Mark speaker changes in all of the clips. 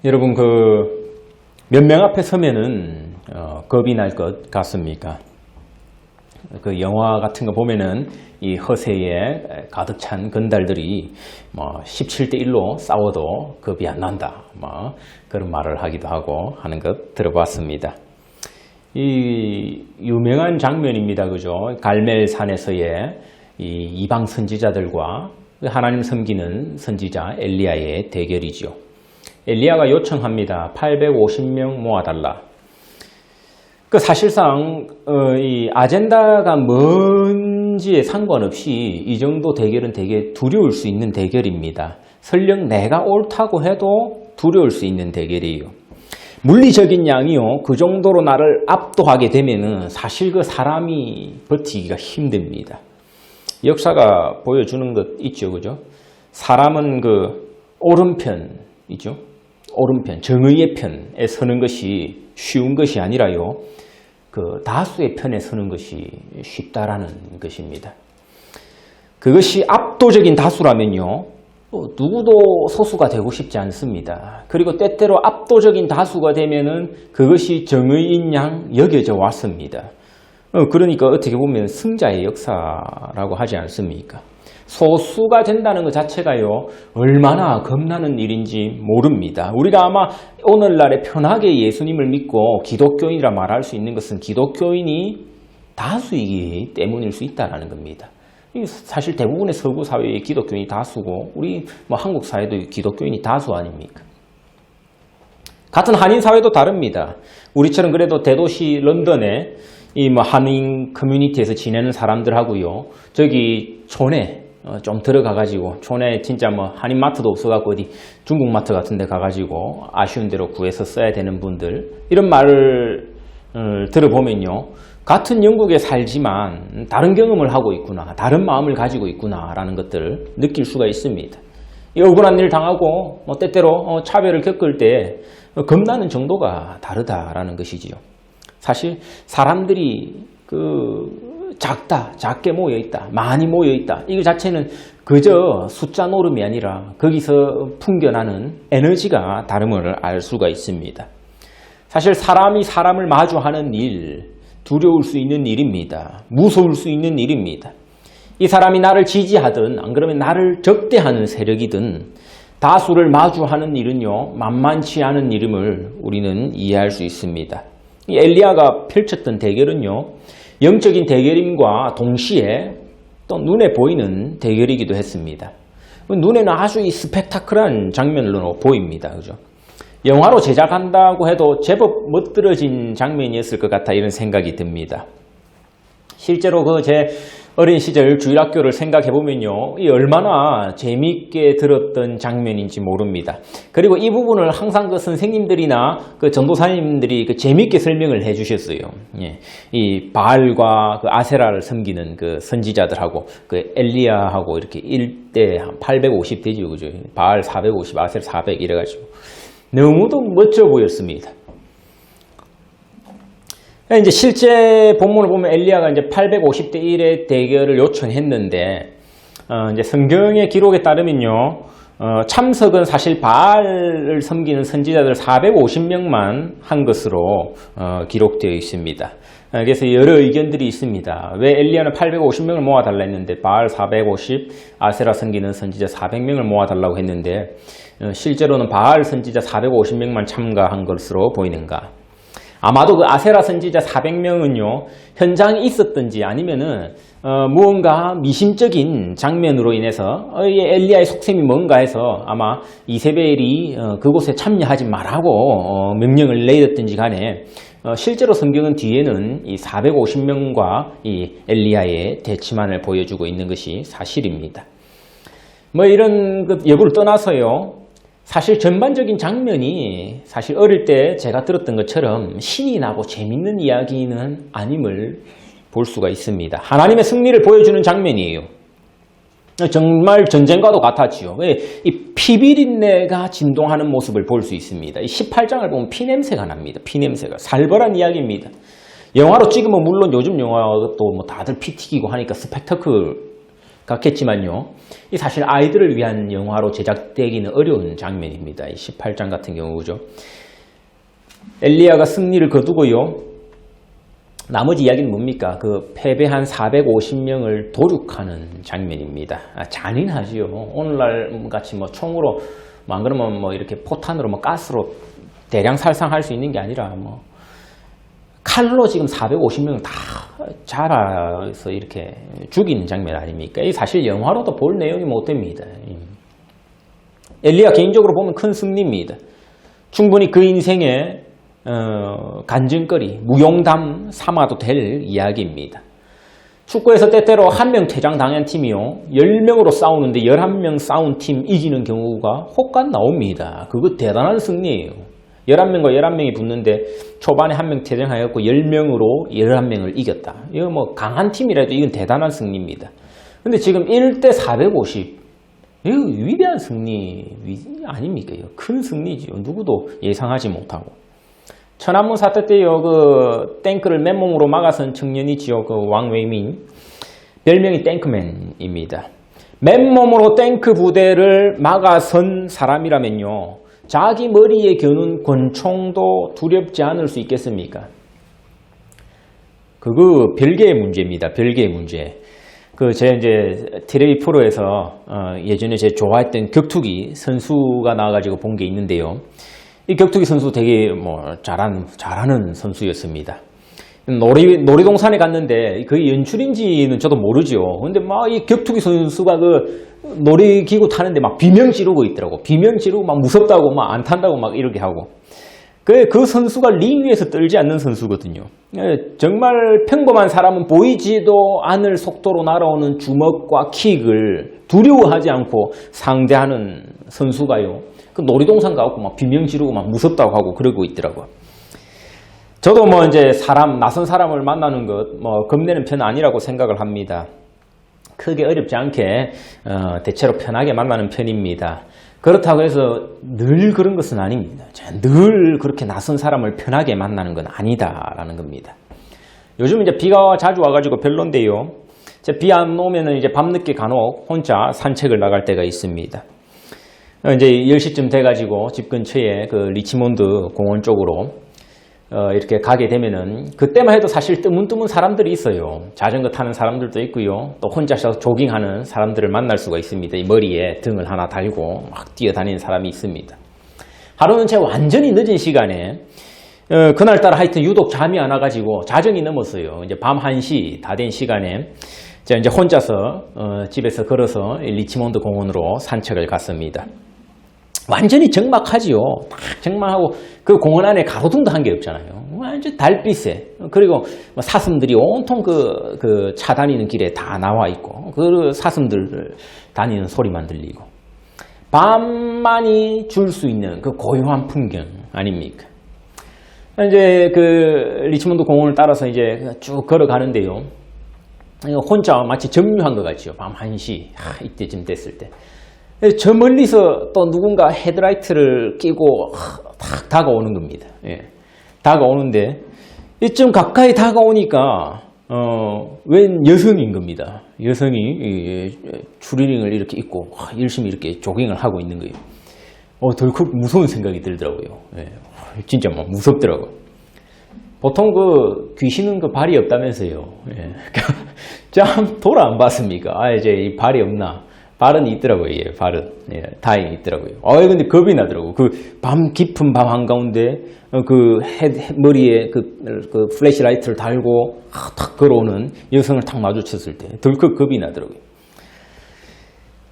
Speaker 1: 여러분 몇 명 앞에 서면은 겁이 날 것 같습니까? 그 영화 같은 거 보면은 이 허세에 가득 찬 건달들이 17대 1로 싸워도 겁이 안 난다. 그런 말을 하기도 하고 하는 것 들어봤습니다. 이 유명한 장면입니다. 그죠? 갈멜산에서의 이 이방 선지자들과 하나님 섬기는 선지자 엘리야의 대결이죠. 엘리야가 요청합니다. 850명 모아달라. 사실상 이 아젠다가 뭔지에 상관없이 이 정도 대결은 되게 두려울 수 있는 대결입니다. 설령 내가 옳다고 해도 두려울 수 있는 대결이에요. 물리적인 양이요, 그 정도로 나를 압도하게 되면은 사실 그 사람이 버티기가 힘듭니다. 역사가 보여주는 것 있죠, 그죠? 사람은 오른편이죠. 오른편, 정의의 편에 서는 것이 쉬운 것이 아니라요, 다수의 편에 서는 것이 쉽다라는 것입니다. 그것이 압도적인 다수라면요, 누구도 소수가 되고 싶지 않습니다. 그리고 때때로 압도적인 다수가 되면은 그것이 정의인 양 여겨져 왔습니다. 그러니까 어떻게 보면 승자의 역사라고 하지 않습니까? 소수가 된다는 것 자체가요, 얼마나 겁나는 일인지 모릅니다. 우리가 아마 오늘날에 편하게 예수님을 믿고 기독교인이라 말할 수 있는 것은 기독교인이 다수이기 때문일 수 있다는 겁니다. 사실 대부분의 서구 사회의 기독교인이 다수고, 우리 한국 사회도 기독교인이 다수 아닙니까? 같은 한인 사회도 다릅니다. 우리처럼 그래도 대도시 런던에 한인 커뮤니티에서 지내는 사람들하고요, 저기 촌에 좀 들어가가지고, 촌에 진짜 한인 마트도 없어갖고 어디 중국 마트 같은 데 가가지고 아쉬운 대로 구해서 써야 되는 분들, 이런 말을 들어보면요, 같은 영국에 살지만 다른 경험을 하고 있구나, 다른 마음을 가지고 있구나 라는 것들을 느낄 수가 있습니다. 억울한 일 당하고 때때로 차별을 겪을 때 겁나는 정도가 다르다라는 것이지요. 사실 사람들이 작게 모여있다, 많이 모여있다, 이거 자체는 그저 숫자 노름이 아니라 거기서 풍겨나는 에너지가 다름을 알 수가 있습니다. 사실 사람이 사람을 마주하는 일, 두려울 수 있는 일입니다. 무서울 수 있는 일입니다. 이 사람이 나를 지지하든 안 그러면 나를 적대하는 세력이든 다수를 마주하는 일은요, 만만치 않은 일임을 우리는 이해할 수 있습니다. 이 엘리야가 펼쳤던 대결은요, 영적인 대결임과 동시에 또 눈에 보이는 대결이기도 했습니다. 눈에는 아주 스펙타클한 장면으로 보입니다. 그죠? 영화로 제작한다고 해도 제법 멋들어진 장면이었을 것 같아, 이런 생각이 듭니다. 실제로 제 어린 시절 주일학교를 생각해보면요, 이 얼마나 재미있게 들었던 장면인지 모릅니다. 그리고 이 부분을 항상 선생님들이나 전도사님들이 재미있게 설명을 해주셨어요. 예. 이 바알과 아세라를 섬기는 선지자들하고 엘리야하고 이렇게 1대 850대죠, 그죠? 바알 450, 아세라 400 이래가지고 너무도 멋져 보였습니다. 이제 실제 본문을 보면 엘리야가 이제 850대 1의 대결을 요청했는데, 이제 성경의 기록에 따르면요, 참석은 사실 바알을 섬기는 선지자들 450명만 한 것으로 기록되어 있습니다. 그래서 여러 의견들이 있습니다. 왜 엘리야는 850명을 모아달라 했는데 바알 450, 아세라 섬기는 선지자 400명을 모아달라고 했는데 실제로는 바알 선지자 450명만 참가한 것으로 보이는가? 아마도 아세라 선지자 400명은요, 현장에 있었던지 아니면은 무언가 미심적인 장면으로 인해서 엘리야의 속셈이 뭔가 해서 아마 이세벨이 그곳에 참여하지 말라고 명령을 내렸든지 간에 실제로 성경은 뒤에는 이 450명과 이 엘리야의 대치만을 보여주고 있는 것이 사실입니다. 이런 여부를 떠나서요, 사실 전반적인 장면이 사실 어릴 때 제가 들었던 것처럼 신이 나고 재밌는 이야기는 아님을 볼 수가 있습니다. 하나님의 승리를 보여주는 장면이에요. 정말 전쟁과도 같았지요. 이 피비린내가 진동하는 모습을 볼 수 있습니다. 이 18장을 보면 피냄새가 납니다. 피냄새가. 살벌한 이야기입니다. 영화로 찍으면 물론 요즘 영화도 다들 피 튀기고 하니까 스펙터클 같겠지만요. 이 사실 아이들을 위한 영화로 제작되기는 어려운 장면입니다. 이 18장 같은 경우죠. 엘리야가 승리를 거두고요. 나머지 이야기는 뭡니까? 그 패배한 450명을 도륙하는 장면입니다. 잔인하지요. 오늘날 같이 뭐 총으로, 안 그러면 뭐 이렇게 포탄으로, 뭐 가스로 대량 살상할 수 있는 게 아니라 뭐 칼로 지금 450명을 다 자라서 이렇게 죽이는 장면 아닙니까? 이 사실 영화로도 볼 내용이 못 됩니다. 엘리야 개인적으로 보면 큰 승리입니다. 충분히 그 인생의 간증거리, 무용담 삼아도 될 이야기입니다. 축구에서 때때로 한 명 퇴장당한 팀이요, 10명으로 싸우는데 11명 싸운 팀 이기는 경우가 혹간 나옵니다. 그거 대단한 승리예요. 11명과 11명이 붙는데 초반에 한 명 퇴장하였고 10명으로 11명을 이겼다. 이거 뭐 강한 팀이라도 이건 대단한 승리입니다. 근데 지금 1대 450, 이거 위대한 승리 아닙니까? 이거 큰 승리지요. 누구도 예상하지 못하고. 천안문 사태 때요, 그 탱크를 맨몸으로 막아선 청년이지요. 그 왕웨이민. 별명이 탱크맨입니다. 맨몸으로 탱크 부대를 막아선 사람이라면요, 자기 머리에 겨눈 권총도 두렵지 않을 수 있겠습니까? 그거 별개의 문제입니다. 별개의 문제. 제 이제 텔레비 프로에서 예전에 제가 좋아했던 격투기 선수가 나와가지고 본 게 있는데요. 이 격투기 선수 되게 뭐 잘하는 선수였습니다. 놀이동산에 갔는데 그 연출인지는 저도 모르죠. 근데 막 이 격투기 선수가 그 놀이기구 타는데 막 비명 지르고 있더라고. 비명 지르고 막 무섭다고 막 안 탄다고 막 이렇게 하고. 그 선수가 링 위에서 떨지 않는 선수거든요. 정말 평범한 사람은 보이지도 않을 속도로 날아오는 주먹과 킥을 두려워하지 않고 상대하는 선수가요, 그 놀이동산 가고 막 비명 지르고 막 무섭다고 하고 그러고 있더라고요. 저도 뭐 이제 낯선 사람을 만나는 것 뭐 겁내는 편은 아니라고 생각을 합니다. 크게 어렵지 않게 대체로 편하게 만나는 편입니다. 그렇다고 해서 늘 그런 것은 아닙니다. 늘 그렇게 낯선 사람을 편하게 만나는 건 아니다라는 겁니다. 요즘 이제 비가 자주 와가지고 별론데요. 비 안 오면은 이제 밤늦게 간혹 혼자 산책을 나갈 때가 있습니다. 이제 10시쯤 돼가지고 집 근처에 그 리치몬드 공원 쪽으로 이렇게 가게 되면은 그때만 해도 사실 뜨문뜨문 사람들이 있어요. 자전거 타는 사람들도 있고요. 또 혼자서 조깅하는 사람들을 만날 수가 있습니다. 이 머리에 등을 하나 달고 막 뛰어다니는 사람이 있습니다. 하루는 제가 완전히 늦은 시간에 그날따라 하여튼 유독 잠이 안 와가지고 자정이 넘었어요. 이제 밤 1시 다 된 시간에 제가 이제 혼자서 집에서 걸어서 리치몬드 공원으로 산책을 갔습니다. 완전히 적막하지요. 딱 적막하고 그 공원 안에 가로등도 한 개 없잖아요. 완전 달빛에. 그리고 사슴들이 온통 그 차 다니는 길에 다 나와 있고 그 사슴들 다니는 소리만 들리고 밤만이 줄 수 있는 그 고요한 풍경 아닙니까? 이제 그 리치몬드 공원을 따라서 이제 쭉 걸어가는데요. 혼자 마치 점유한 것 같죠. 밤 1시 이때쯤 됐을 때. 저 멀리서 또 누군가 헤드라이트를 끼고 탁 다가오는 겁니다. 예. 다가오는데 이쯤 가까이 다가오니까 웬 여성인 겁니다. 여성이 추리닝을 이렇게 입고 열심히 이렇게 조깅을 하고 있는 거예요. 덜컥 무서운 생각이 들더라고요. 예. 진짜 막 무섭더라고요. 보통 그 귀신은 그 발이 없다면서요. 예. 참 돌아 안 봤습니까? 이제 이 발이 없나? 발은 있더라고요. 예, 발은. 예, 다행히 있더라고요. 근데 겁이 나더라고요. 깊은 밤 한가운데, 머리에 그 플래시라이트를 달고, 탁 걸어오는 여성을 탁 마주쳤을 때, 덜컥 겁이 나더라고요.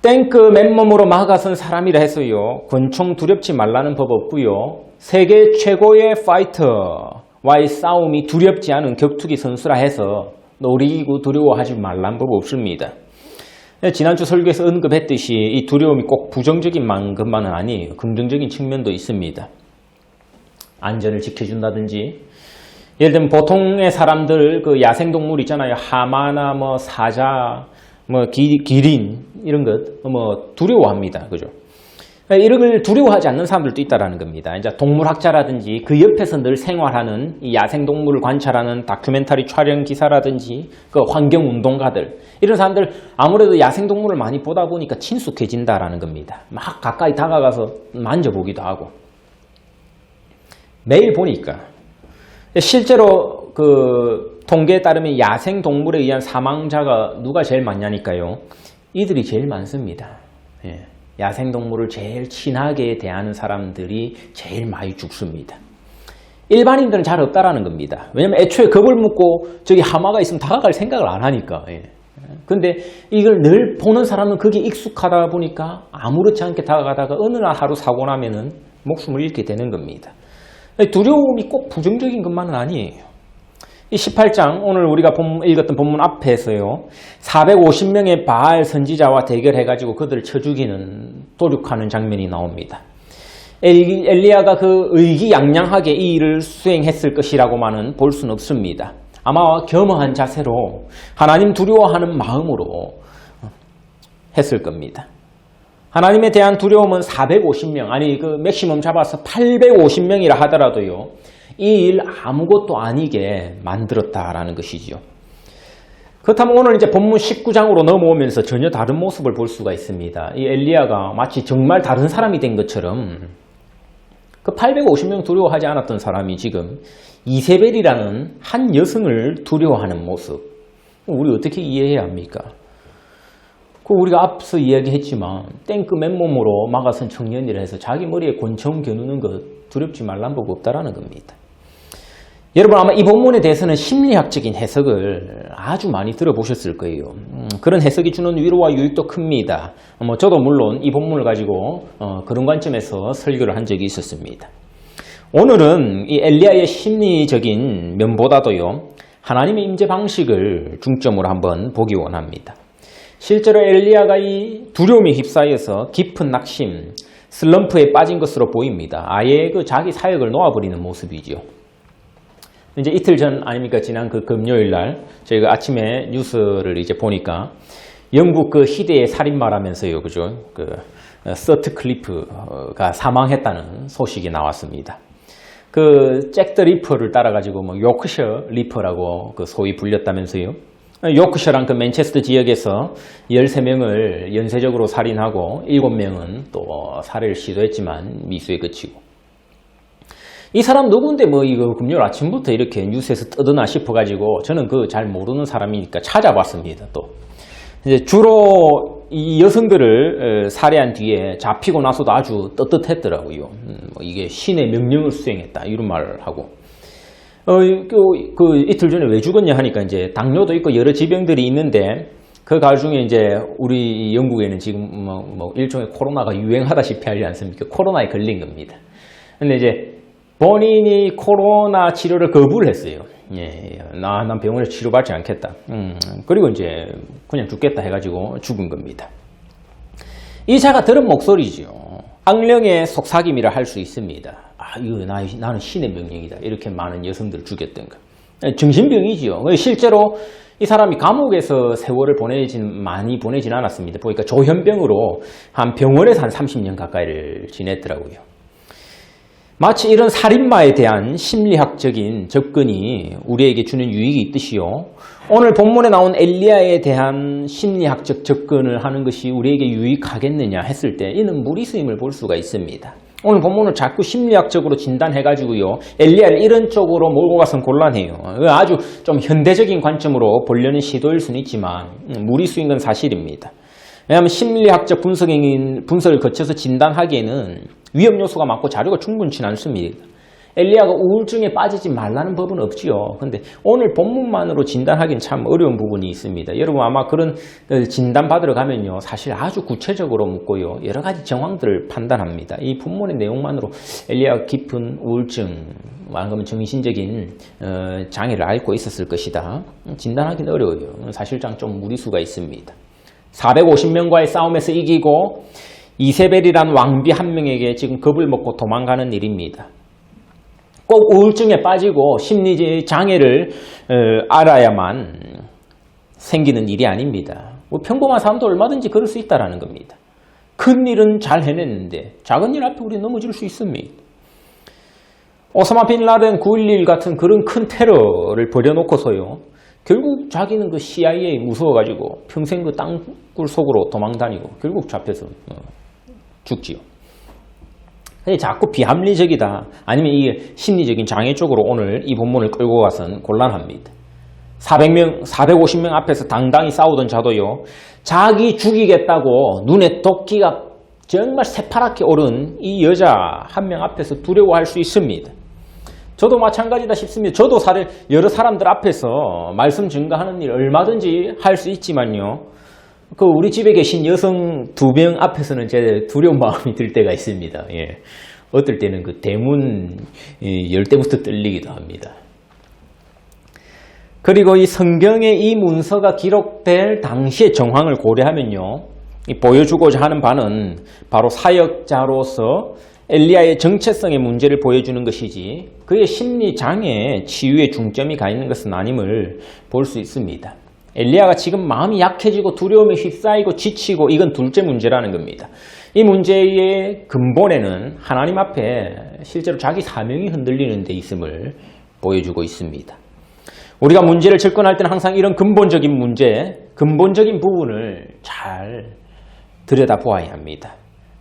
Speaker 1: 탱크 맨몸으로 막아선 사람이라 해서요, 권총 두렵지 말라는 법 없고요, 세계 최고의 파이터와의 싸움이 두렵지 않은 격투기 선수라 해서 놀이기구 두려워하지 말라는 법 없습니다. 지난주 설교에서 언급했듯이 이 두려움이 꼭 부정적인 것만은 아니에요. 긍정적인 측면도 있습니다. 안전을 지켜준다든지, 예를 들면 보통의 사람들 그 야생동물 있잖아요. 하마나 뭐 사자, 뭐 기린 이런 것 뭐 두려워합니다. 그죠? 이런 걸 두려워하지 않는 사람들도 있다는 겁니다. 이제 동물학자라든지 그 옆에서 늘 생활하는 이 야생동물을 관찰하는 다큐멘터리 촬영 기사라든지 그 환경운동가들 이런 사람들 아무래도 야생동물을 많이 보다 보니까 친숙해진다라는 겁니다. 막 가까이 다가가서 만져보기도 하고 매일 보니까 실제로 그 통계에 따르면 야생동물에 의한 사망자가 누가 제일 많냐니까요. 이들이 제일 많습니다. 예. 야생동물을 제일 친하게 대하는 사람들이 제일 많이 죽습니다. 일반인들은 잘 없다라는 겁니다. 왜냐면 애초에 겁을 먹고 저기 하마가 있으면 다가갈 생각을 안 하니까. 근데 이걸 늘 보는 사람은 그게 익숙하다 보니까 아무렇지 않게 다가가다가 어느 날 하루 사고 나면은 목숨을 잃게 되는 겁니다. 두려움이 꼭 부정적인 것만은 아니에요. 이 18장 오늘 우리가 읽었던 본문 앞에서요. 450명의 바알 선지자와 대결해가지고 그들을 쳐 죽이는 도륙하는 장면이 나옵니다. 엘리야가 그 의기양양하게 이 일을 수행했을 것이라고만은 볼 수는 없습니다. 아마 겸허한 자세로 하나님 두려워하는 마음으로 했을 겁니다. 하나님에 대한 두려움은 450명 아니 그 맥시멈 잡아서 850명이라 하더라도요. 이 일 아무것도 아니게 만들었다라는 것이지요. 그렇다면 오늘 이제 본문 19장으로 넘어오면서 전혀 다른 모습을 볼 수가 있습니다. 이 엘리야가 마치 정말 다른 사람이 된 것처럼 그 850명 두려워하지 않았던 사람이 지금 이세벨이라는 한 여성을 두려워하는 모습. 우리 어떻게 이해해야 합니까? 우리가 앞서 이야기했지만 땡크 맨몸으로 막아선 청년이라 해서 자기 머리에 권총 겨누는 것 두렵지 말란 법 없다라는 겁니다. 여러분 아마 이 본문에 대해서는 심리학적인 해석을 아주 많이 들어보셨을 거예요. 그런 해석이 주는 위로와 유익도 큽니다. 저도 물론 이 본문을 가지고 그런 관점에서 설교를 한 적이 있었습니다. 오늘은 이 엘리야의 심리적인 면보다도요. 하나님의 임재 방식을 중점으로 한번 보기 원합니다. 실제로 엘리야가 이 두려움에 휩싸여서 깊은 낙심, 슬럼프에 빠진 것으로 보입니다. 아예 그 자기 사역을 놓아버리는 모습이죠. 이제 이틀 전 아닙니까? 지난 그 금요일 날 저희가 아침에 뉴스를 이제 보니까 영국 그 희대의 살인마라면서요, 그죠? 그 서트클리프가 사망했다는 소식이 나왔습니다. 그 잭 더 리퍼를 따라가지고 뭐 요크셔 리퍼라고 그 소위 불렸다면서요. 요크셔란 그 맨체스터 지역에서 13명을 연쇄적으로 살인하고 7명은 또 살해를 시도했지만 미수에 그치고. 이 사람 누군데 뭐 이거 금요일 아침부터 이렇게 뉴스에서 떠드나 싶어가지고 저는 그 잘 모르는 사람이니까 찾아봤습니다. 또 이제 주로 이 여성들을 살해한 뒤에 잡히고 나서도 아주 떳떳했더라고요. 뭐 이게 신의 명령을 수행했다 이런 말을 하고. 그 이틀 전에 왜 죽었냐 하니까 이제 당뇨도 있고 여러 지병들이 있는데 그 가을 중에 이제 우리 영국에는 지금 뭐 일종의 코로나가 유행하다시피 하지 않습니까? 코로나에 걸린 겁니다. 근데 이제 본인이 코로나 치료를 거부를 했어요. 난 병원에서 치료받지 않겠다. 그리고 이제 그냥 죽겠다 해가지고 죽은 겁니다. 이 자가 들은 목소리죠. 악령의 속삭임이라 할 수 있습니다. 이거 나는 신의 명령이다. 이렇게 많은 여성들을 죽였던 거. 정신병이지요. 실제로 이 사람이 감옥에서 세월을 많이 보내진 않았습니다. 보니까 조현병으로 한 병원에서 한 30년 가까이를 지냈더라고요. 마치 이런 살인마에 대한 심리학적인 접근이 우리에게 주는 유익이 있듯이요. 오늘 본문에 나온 엘리야에 대한 심리학적 접근을 하는 것이 우리에게 유익하겠느냐 했을 때 이는 무리수임을 볼 수가 있습니다. 오늘 본문을 자꾸 심리학적으로 진단해가지고요. 엘리야를 이런 쪽으로 몰고 가선 곤란해요. 아주 좀 현대적인 관점으로 보려는 시도일 수는 있지만 무리수인 건 사실입니다. 왜냐하면 심리학적 분석을 거쳐서 진단하기에는 위험 요소가 많고 자료가 충분치 않습니다. 엘리야가 우울증에 빠지지 말라는 법은 없지요. 근데 오늘 본문만으로 진단하기는 참 어려운 부분이 있습니다. 여러분 아마 그런 진단 받으러 가면요. 사실 아주 구체적으로 묻고요. 여러 가지 정황들을 판단합니다. 이 본문의 내용만으로 엘리야가 깊은 우울증, 말하면 정신적인 장애를 앓고 있었을 것이다. 진단하기는 어려워요. 사실상 좀 무리수가 있습니다. 450명과의 싸움에서 이기고 이세벨이란 왕비 한 명에게 지금 겁을 먹고 도망가는 일입니다. 꼭 우울증에 빠지고 심리적 장애를 알아야만 생기는 일이 아닙니다. 평범한 사람도 얼마든지 그럴 수 있다는 겁니다. 큰 일은 잘 해냈는데 작은 일 앞에 우리 넘어질 수 있습니다. 오사마 빈 라덴 9.11 같은 그런 큰 테러를 벌여놓고서요. 결국 자기는 그 CIA 무서워가지고 평생 그 땅굴 속으로 도망다니고 결국 잡혀서 죽지요. 근데 자꾸 비합리적이다. 아니면 이게 심리적인 장애 쪽으로 오늘 이 본문을 끌고 가서는 곤란합니다. 400명, 450명 앞에서 당당히 싸우던 자도요. 자기 죽이겠다고 눈에 도끼가 정말 새파랗게 오른 이 여자 한 명 앞에서 두려워할 수 있습니다. 저도 마찬가지다 싶습니다. 저도 여러 사람들 앞에서 말씀 증거하는 일 얼마든지 할 수 있지만요. 그 우리 집에 계신 여성 2명 앞에서는 제 두려운 마음이 들 때가 있습니다. 예. 어떨 때는 그 대문 열 때부터 떨리기도 합니다. 그리고 이 성경에 이 문서가 기록될 당시의 정황을 고려하면요. 보여주고자 하는 바는 바로 사역자로서 엘리야의 정체성의 문제를 보여주는 것이지 그의 심리장애 치유의 중점이 가 있는 것은 아님을 볼 수 있습니다. 엘리야가 지금 마음이 약해지고 두려움에 휩싸이고 지치고 이건 둘째 문제라는 겁니다. 이 문제의 근본에는 하나님 앞에 실제로 자기 사명이 흔들리는 데 있음을 보여주고 있습니다. 우리가 문제를 접근할 때는 항상 이런 근본적인 문제, 근본적인 부분을 잘 들여다보아야 합니다.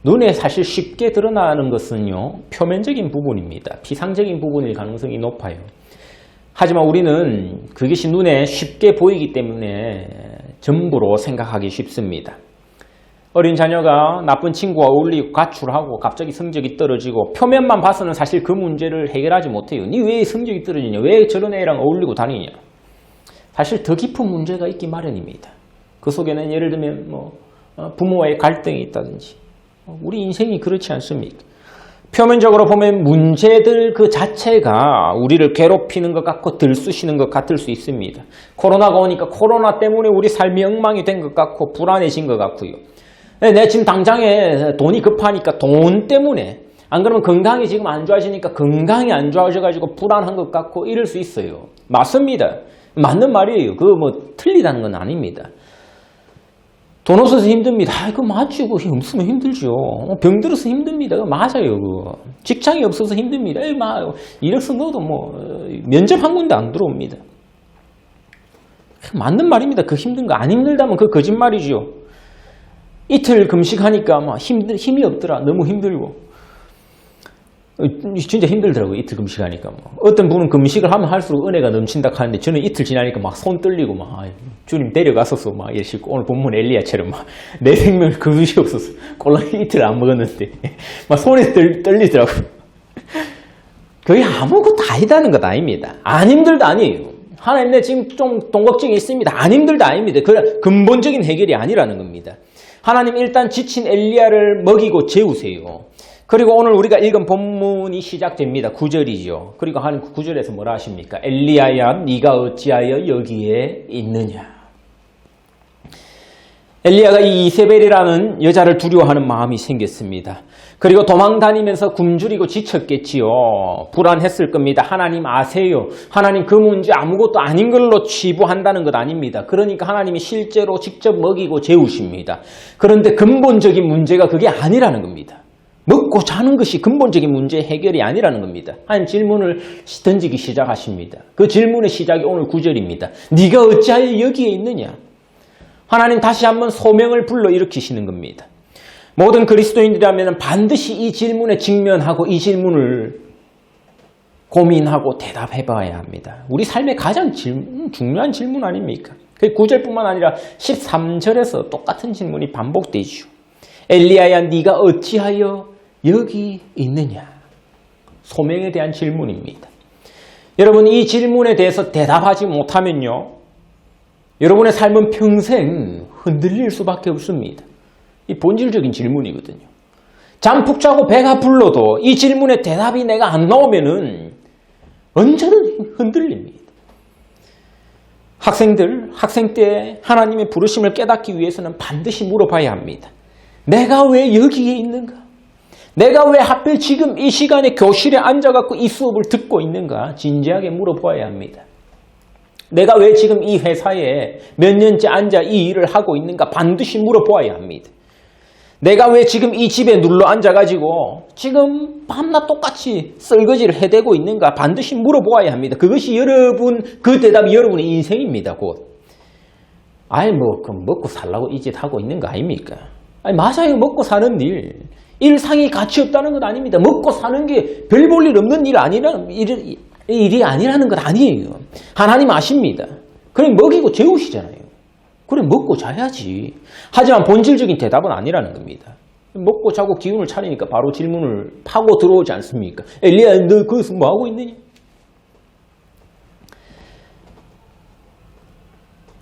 Speaker 1: 눈에 사실 쉽게 드러나는 것은요, 표면적인 부분입니다. 피상적인 부분일 가능성이 높아요. 하지만 우리는 그것이 눈에 쉽게 보이기 때문에 전부로 생각하기 쉽습니다. 어린 자녀가 나쁜 친구와 어울리고 가출하고 갑자기 성적이 떨어지고 표면만 봐서는 사실 그 문제를 해결하지 못해요. 니 왜 성적이 떨어지냐? 왜 저런 애랑 어울리고 다니냐? 사실 더 깊은 문제가 있기 마련입니다. 그 속에는 예를 들면 부모와의 갈등이 있다든지 우리 인생이 그렇지 않습니까? 표면적으로 보면 문제들 그 자체가 우리를 괴롭히는 것 같고 들쑤시는 것 같을 수 있습니다. 코로나가 오니까 코로나 때문에 우리 삶이 엉망이 된 것 같고 불안해진 것 같고요. 내 지금 당장에 돈이 급하니까 돈 때문에 안 그러면 건강이 지금 안 좋아지니까 건강이 안 좋아져가지고 불안한 것 같고 이럴 수 있어요. 맞습니다. 맞는 말이에요. 그거 틀리다는 건 아닙니다. 돈 없어서 힘듭니다. 그거 맞지. 그거 없으면 힘들죠. 병들어서 힘듭니다. 그거 맞아요. 그거. 직장이 없어서 힘듭니다. 이력서 넣어도 면접 한 군데 안 들어옵니다. 맞는 말입니다. 그 힘든 거 안 힘들다면 그 거짓말이죠. 이틀 금식하니까 힘이 없더라. 너무 힘들고. 진짜 힘들더라고요. 이틀 금식하니까. 어떤 분은 금식을 하면 할수록 은혜가 넘친다 하는데 저는 이틀 지나니까 손 떨리고 주님 데려가소서 이러시고 오늘 본문 엘리야처럼 내 생명을 거두시옵소서. 꼴랑 이틀 안 먹었는데 손에 떨리더라고요. 그게 아무것도 아니다는 것 아닙니다. 안 힘들다 아니에요. 하나님 내 지금 좀 돈 걱정이 있습니다. 안 힘들다 아닙니다. 그 근본적인 해결이 아니라는 겁니다. 하나님 일단 지친 엘리야를 먹이고 재우세요. 그리고 오늘 우리가 읽은 본문이 시작됩니다. 9절이죠. 그리고 한 9절에서 뭐라 하십니까? 엘리야야 네가 어찌하여 여기에 있느냐. 엘리야가 이 이세벨이라는 여자를 두려워하는 마음이 생겼습니다. 그리고 도망다니면서 굶주리고 지쳤겠지요. 불안했을 겁니다. 하나님 아세요. 하나님 그 문제 아무것도 아닌 걸로 치부한다는 것 아닙니다. 그러니까 하나님이 실제로 직접 먹이고 재우십니다. 그런데 근본적인 문제가 그게 아니라는 겁니다. 먹고 자는 것이 근본적인 문제 해결이 아니라는 겁니다. 한 질문을 던지기 시작하십니다. 그 질문의 시작이 오늘 9절입니다. 네가 어찌하여 여기에 있느냐? 하나님 다시 한번 소명을 불러일으키시는 겁니다. 모든 그리스도인들이라면 반드시 이 질문에 직면하고 이 질문을 고민하고 대답해 봐야 합니다. 우리 삶의 가장 중요한 질문 아닙니까? 그 9절뿐만 아니라 13절에서 똑같은 질문이 반복되죠. 엘리야야 네가 어찌하여 여기 있느냐? 소명에 대한 질문입니다. 여러분 이 질문에 대해서 대답하지 못하면요. 여러분의 삶은 평생 흔들릴 수밖에 없습니다. 이 본질적인 질문이거든요. 잠 푹 자고 배가 불러도 이 질문에 대답이 내가 안 나오면은 언제든 흔들립니다. 학생 때 하나님의 부르심을 깨닫기 위해서는 반드시 물어봐야 합니다. 내가 왜 여기에 있는가? 내가 왜 하필 지금 이 시간에 교실에 앉아갖고 이 수업을 듣고 있는가? 진지하게 물어봐야 합니다. 내가 왜 지금 이 회사에 몇 년째 앉아 이 일을 하고 있는가? 반드시 물어봐야 합니다. 내가 왜 지금 이 집에 눌러 앉아가지고 지금 밤낮 똑같이 설거지를 해대고 있는가 반드시 물어보아야 합니다. 그것이 여러분, 그 대답이 여러분의 인생입니다. 곧. 아예 뭐 그럼 먹고 살라고 이 짓 하고 있는 거 아닙니까? 아니 맞아요. 먹고 사는 일. 일상이 가치 없다는 건 아닙니다. 먹고 사는 게 별 볼 일 없는 일이 아니라는 건 아니에요. 하나님 아십니다. 그래 먹이고 재우시잖아요. 그래 먹고 자야지. 하지만 본질적인 대답은 아니라는 겁니다. 먹고 자고 기운을 차리니까 바로 질문을 파고 들어오지 않습니까? 엘리야 너 거기서 뭐 하고 있느냐?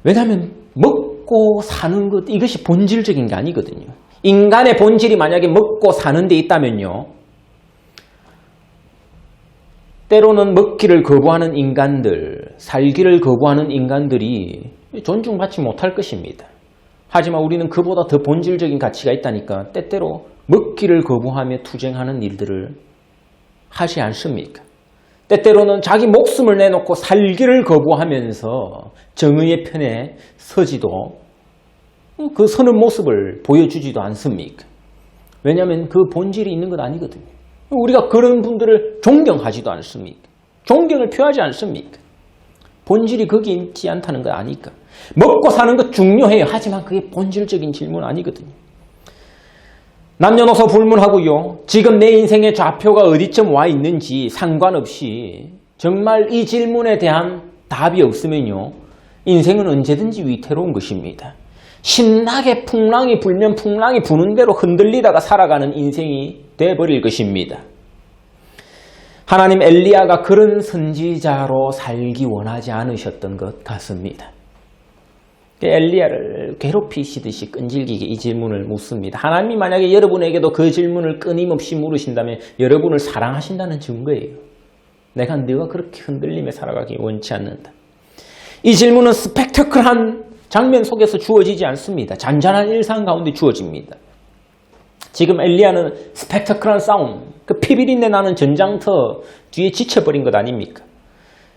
Speaker 1: 왜냐하면 먹고 사는 것 이것이 본질적인 게 아니거든요. 인간의 본질이 만약에 먹고 사는 데 있다면요. 때로는 먹기를 거부하는 인간들, 살기를 거부하는 인간들이 존중받지 못할 것입니다. 하지만 우리는 그보다 더 본질적인 가치가 있다니까 때때로 먹기를 거부하며 투쟁하는 일들을 하지 않습니까? 때때로는 자기 목숨을 내놓고 살기를 거부하면서 정의의 편에 서지도 그 서는 모습을 보여주지도 않습니까? 왜냐하면 그 본질이 있는 것 아니거든요. 우리가 그런 분들을 존경하지도 않습니까? 존경을 표하지 않습니까? 본질이 거기 있지 않다는 거 아니까. 먹고 사는 것 중요해요. 하지만 그게 본질적인 질문 아니거든요. 남녀노소 불문하고요. 지금 내 인생의 좌표가 어디쯤 와 있는지 상관없이 정말 이 질문에 대한 답이 없으면요. 인생은 언제든지 위태로운 것입니다. 신나게 풍랑이 불면 풍랑이 부는 대로 흔들리다가 살아가는 인생이 돼버릴 것입니다. 하나님 엘리야가 그런 선지자로 살기 원하지 않으셨던 것 같습니다. 엘리야를 괴롭히시듯이 끈질기게 이 질문을 묻습니다. 하나님이 만약에 여러분에게도 그 질문을 끊임없이 물으신다면 여러분을 사랑하신다는 증거예요. 내가 너가 그렇게 흔들림에 살아가기 원치 않는다. 이 질문은 스펙터클한 장면 속에서 주어지지 않습니다. 잔잔한 일상 가운데 주어집니다. 지금 엘리야는 스펙터클한 싸움, 그 피비린내 나는 전장터 뒤에 지쳐버린 것 아닙니까?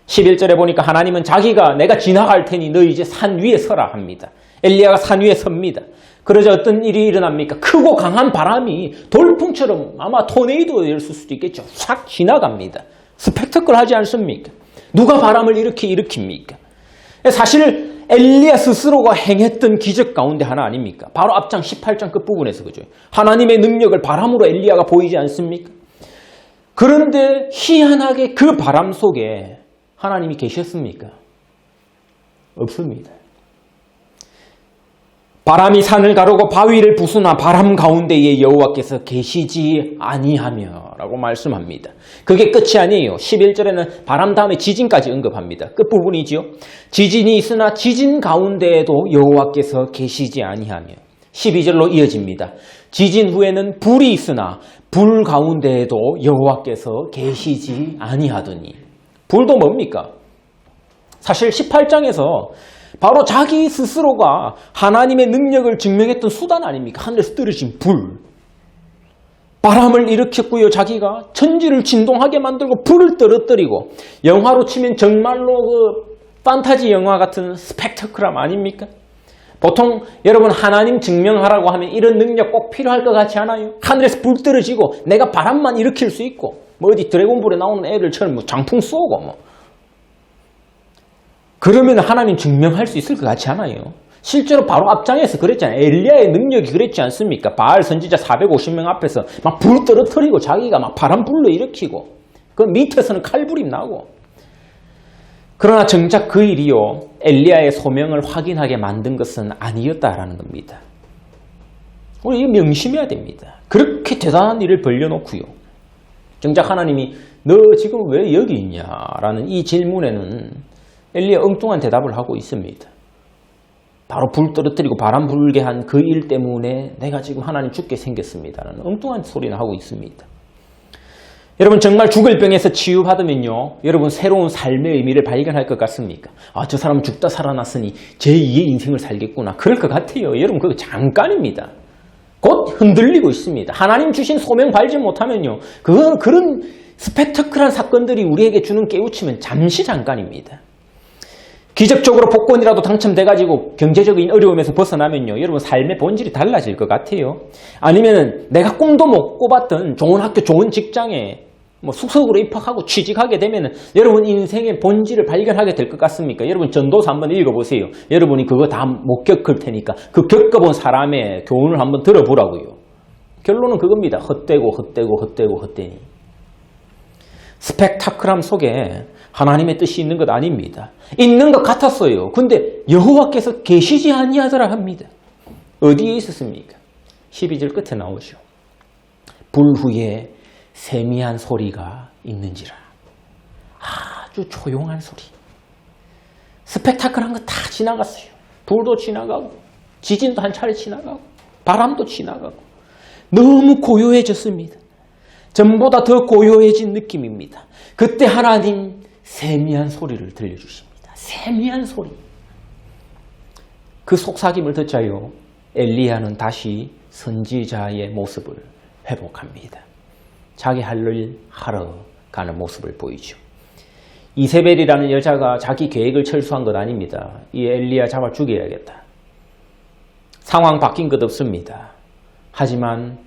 Speaker 1: 11절에 보니까 하나님은 자기가 내가 지나갈 테니 너 이제 산 위에 서라 합니다. 엘리야가 산 위에 섭니다. 그러자 어떤 일이 일어납니까? 크고 강한 바람이 돌풍처럼 아마 토네이도였을 수도 있겠죠. 싹 지나갑니다. 스펙터클하지 않습니까? 누가 바람을 이렇게 일으킵니까? 사실 엘리야 스스로가 행했던 기적 가운데 하나 아닙니까? 바로 앞장 18장 끝부분에서 그죠? 하나님의 능력을 바람으로 엘리야가 보이지 않습니까? 그런데 희한하게 그 바람 속에 하나님이 계셨습니까? 없습니다. 바람이 산을 가르고 바위를 부수나 바람 가운데에 여호와께서 계시지 아니하며 라고 말씀합니다. 그게 끝이 아니에요. 11절에는 바람 다음에 지진까지 언급합니다. 끝부분이지요. 지진이 있으나 지진 가운데에도 여호와께서 계시지 아니하며 12절로 이어집니다. 지진 후에는 불이 있으나 불 가운데에도 여호와께서 계시지 아니하더니 불도 뭡니까? 사실 18장에서 바로 자기 스스로가 하나님의 능력을 증명했던 수단 아닙니까? 하늘에서 떨어진 불. 바람을 일으켰고요. 자기가 천지를 진동하게 만들고 불을 떨어뜨리고 영화로 치면 정말로 그 판타지 영화 같은 스펙터클함 아닙니까? 보통 여러분 하나님 증명하라고 하면 이런 능력 꼭 필요할 것 같지 않아요? 하늘에서 불 떨어지고 내가 바람만 일으킬 수 있고 뭐 어디 드래곤볼에 나오는 애들처럼 뭐 장풍 쏘고 뭐 그러면 하나님 증명할 수 있을 것 같지 않아요? 실제로 바로 앞장에서 그랬잖아요. 엘리야의 능력이 그랬지 않습니까? 바알 선지자 450명 앞에서 막 불 떨어뜨리고 자기가 막 바람불로 일으키고 그 밑에서는 칼불이 나고 그러나 정작 그 일이요 엘리야의 소명을 확인하게 만든 것은 아니었다라는 겁니다. 우리 이거 명심해야 됩니다. 그렇게 대단한 일을 벌려놓고요. 정작 하나님이 너 지금 왜 여기 있냐라는 이 질문에는 엘리야 엉뚱한 대답을 하고 있습니다. 바로 불 떨어뜨리고 바람 불게 한 그 일 때문에 내가 지금 하나님 죽게 생겼습니다라는 엉뚱한 소리는 하고 있습니다. 여러분 정말 죽을 병에서 치유받으면요. 여러분 새로운 삶의 의미를 발견할 것 같습니까? 아, 저 사람은 죽다 살아났으니 제2의 인생을 살겠구나. 그럴 것 같아요. 여러분 그거 잠깐입니다. 곧 흔들리고 있습니다. 하나님 주신 소명 발견 못하면요. 그런 스펙터클한 사건들이 우리에게 주는 깨우침은 잠시 잠깐입니다. 기적적으로 복권이라도 당첨돼가지고 경제적인 어려움에서 벗어나면요, 여러분 삶의 본질이 달라질 것 같아요. 아니면은 내가 꿈도 못 꿔봤던 좋은 학교, 좋은 직장에 뭐 숙석으로 입학하고 취직하게 되면은 여러분 인생의 본질을 발견하게 될 것 같습니까? 여러분 전도서 한번 읽어보세요. 여러분이 그거 다 못 겪을 테니까 그 겪어본 사람의 교훈을 한번 들어보라고요. 결론은 그겁니다. 헛되니. 스펙타클함 속에 하나님의 뜻이 있는 것 아닙니다. 있는 것 같았어요. 근데 여호와께서 계시지 아니하더라 합니다. 어디에 있었습니까? 12절 끝에 나오죠. 불 후에 세미한 소리가 있는지라. 아주 조용한 소리. 스펙타클한 거 다 지나갔어요. 불도 지나가고 지진도 한 차례 지나가고 바람도 지나가고 너무 고요해졌습니다. 전보다 더 고요해진 느낌입니다. 그때 하나님 세미한 소리를 들려주십니다. 세미한 소리. 그 속삭임을 듣자요, 엘리야는 다시 선지자의 모습을 회복합니다. 자기 할 일 하러 가는 모습을 보이죠. 이세벨이라는 여자가 자기 계획을 철수한 것 아닙니다. 이 엘리야 잡아 죽여야겠다. 상황 바뀐 것 없습니다. 하지만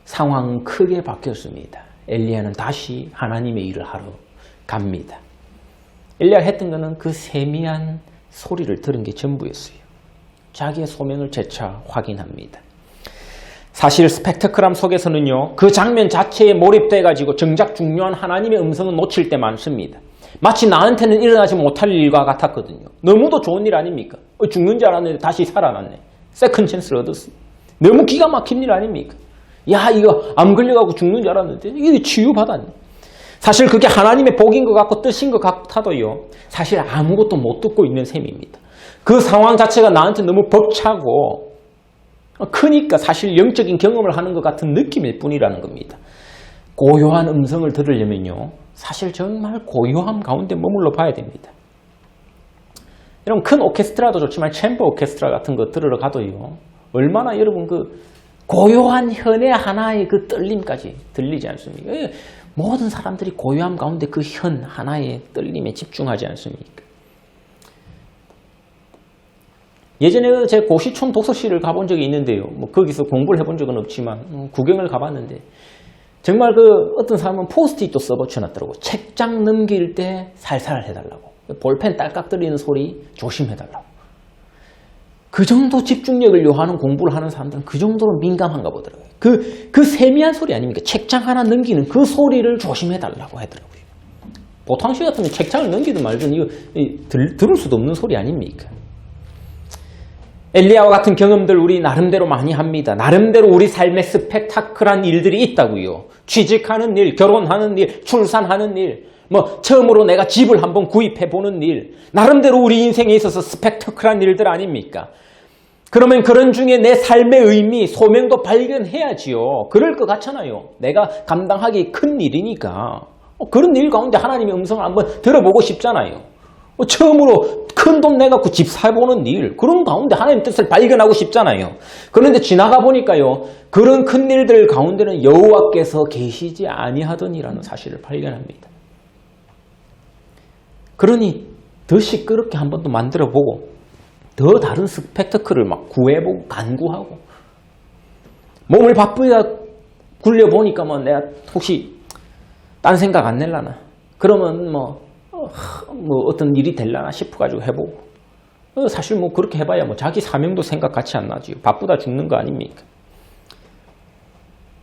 Speaker 1: 상황은 크게 바뀌었습니다. 엘리야는 다시 하나님의 일을 하러 갑니다. 엘리야가 했던 것은 그 세미한 소리를 들은 게 전부였어요. 자기의 소명을 재차 확인합니다. 사실 스펙타클함 속에서는요, 그 장면 자체에 몰입돼가지고 정작 중요한 하나님의 음성을 놓칠 때 많습니다. 마치 나한테는 일어나지 못할 일과 같았거든요. 너무도 좋은 일 아닙니까? 죽는 줄 알았는데 다시 살아났네. 세컨 찬스를 얻었어. 너무 기가 막힌 일 아닙니까? 야, 이거 암 걸려가고 죽는 줄 알았는데 이게 치유받았네. 사실 그게 하나님의 복인 것 같고 뜻인 것 같아도요, 사실 아무것도 못 듣고 있는 셈입니다. 그 상황 자체가 나한테 너무 벅차고 크니까 사실 영적인 경험을 하는 것 같은 느낌일 뿐이라는 겁니다. 고요한 음성을 들으려면요, 사실 정말 고요함 가운데 머물러 봐야 됩니다. 여러분, 큰 오케스트라도 좋지만 챔버 오케스트라 같은 거 들으러 가도요, 얼마나 여러분 그 고요한 현의 하나의 그 떨림까지 들리지 않습니까? 모든 사람들이 고요함 가운데 그 현 하나의 떨림에 집중하지 않습니까? 예전에 제 고시촌 독서실을 가본 적이 있는데요. 뭐 거기서 공부를 해본 적은 없지만 구경을 가봤는데 정말 그 어떤 사람은 포스트잇도 써붙여놨더라고. 책장 넘길 때 살살 해달라고. 볼펜 딸깍거리는 소리 조심해달라고. 그 정도 집중력을 요하는 공부를 하는 사람들은 그 정도로 민감한가 보더라고요. 그 세미한 소리 아닙니까? 책장 하나 넘기는 그 소리를 조심해달라고 하더라고요. 보통시 같으면 책장을 넘기든 말든 이거 들을 수도 없는 소리 아닙니까? 엘리야와 같은 경험들 우리 나름대로 많이 합니다. 나름대로 우리 삶에 스펙타클한 일들이 있다고요. 취직하는 일, 결혼하는 일, 출산하는 일, 뭐 처음으로 내가 집을 한번 구입해보는 일, 나름대로 우리 인생에 있어서 스펙타클한 일들 아닙니까? 그러면 그런 중에 내 삶의 의미, 소명도 발견해야지요. 그럴 것 같잖아요. 내가 감당하기 큰 일이니까. 그런 일 가운데 하나님의 음성을 한번 들어보고 싶잖아요. 처음으로 큰 돈 내갖고 집 사보는 일, 그런 가운데 하나님의 뜻을 발견하고 싶잖아요. 그런데 지나가 보니까요, 그런 큰 일들 가운데는 여호와께서 계시지 아니하더니라는 사실을 발견합니다. 그러니 더 시끄럽게 한 번 더 만들어보고 더 다른 스펙타클을 막 구해보고 간구하고 몸을 바쁘게 굴려보니까 뭐 내가 혹시 딴 생각 안 낼라나, 그러면 뭐 어떤 일이 될라나 싶어가지고 해보고, 사실 뭐 그렇게 해봐야 뭐 자기 사명도 생각 같이 안 나지. 바쁘다 죽는 거 아닙니까?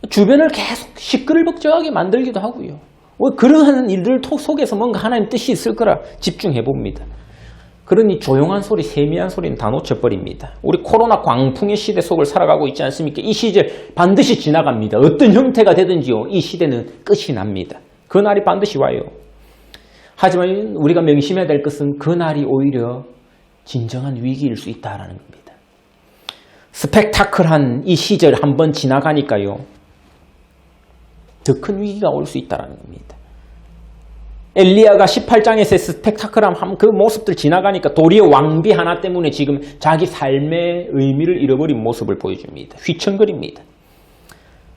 Speaker 1: 주변을 계속 시끌벅적하게 만들기도 하고요. 그러한 일들 속에서 뭔가 하나님 뜻이 있을 거라 집중해봅니다. 그러니 조용한 소리, 세미한 소리는 다 놓쳐버립니다. 우리 코로나 광풍의 시대 속을 살아가고 있지 않습니까? 이 시절 반드시 지나갑니다. 어떤 형태가 되든지요, 이 시대는 끝이 납니다. 그 날이 반드시 와요. 하지만 우리가 명심해야 될 것은 그 날이 오히려 진정한 위기일 수 있다는 겁니다. 스펙타클한 이 시절 한번 지나가니까요, 더 큰 위기가 올 수 있다는 겁니다. 엘리야가 18장에서 스펙타클한 그 모습들 지나가니까 도리어 왕비 하나 때문에 지금 자기 삶의 의미를 잃어버린 모습을 보여줍니다. 휘청거립니다.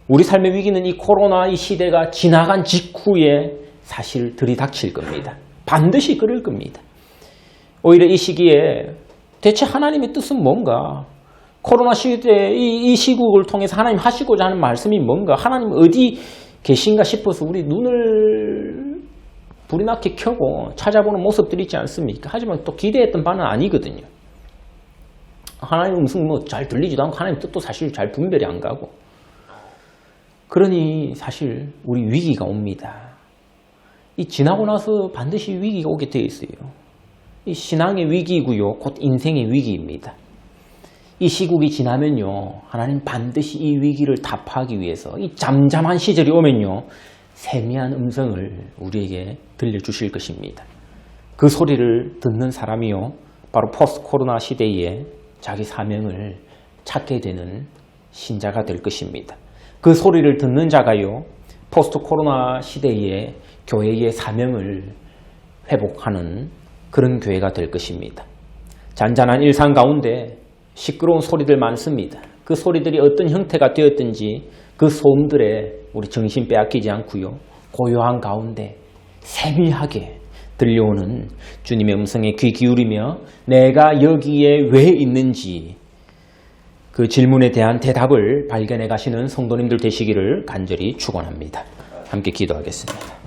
Speaker 1: 우리 삶의 위기는 이 코로나 이 시대가 지나간 직후에 사실 들이닥칠 겁니다. 반드시 그럴 겁니다. 오히려 이 시기에 대체 하나님의 뜻은 뭔가? 코로나 시대에 이 시국을 통해서 하나님 하시고자 하는 말씀이 뭔가? 하나님 어디 계신가 싶어서 우리 눈을 불이 나게 켜고 찾아보는 모습들이 있지 않습니까? 하지만 또 기대했던 바는 아니거든요. 하나님 음성 뭐 잘 들리지도 않고 하나님 뜻도 사실 잘 분별이 안 가고. 그러니 사실 우리 위기가 옵니다. 이 지나고 나서 반드시 위기가 오게 되어 있어요. 이 신앙의 위기이고요. 곧 인생의 위기입니다. 이 시국이 지나면요. 하나님 반드시 이 위기를 타파하기 위해서 이 잠잠한 시절이 오면요. 세미한 음성을 우리에게 들려주실 것입니다. 그 소리를 듣는 사람이요. 바로 포스트 코로나 시대에 자기 사명을 찾게 되는 신자가 될 것입니다. 그 소리를 듣는 자가요. 포스트 코로나 시대에 교회의 사명을 회복하는 그런 교회가 될 것입니다. 잔잔한 일상 가운데 시끄러운 소리들 많습니다. 그 소리들이 어떤 형태가 되었든지 그 소음들에 우리 정신 빼앗기지 않고요. 고요한 가운데 세밀하게 들려오는 주님의 음성에 귀 기울이며 내가 여기에 왜 있는지 그 질문에 대한 대답을 발견해 가시는 성도님들 되시기를 간절히 축원합니다. 함께 기도하겠습니다.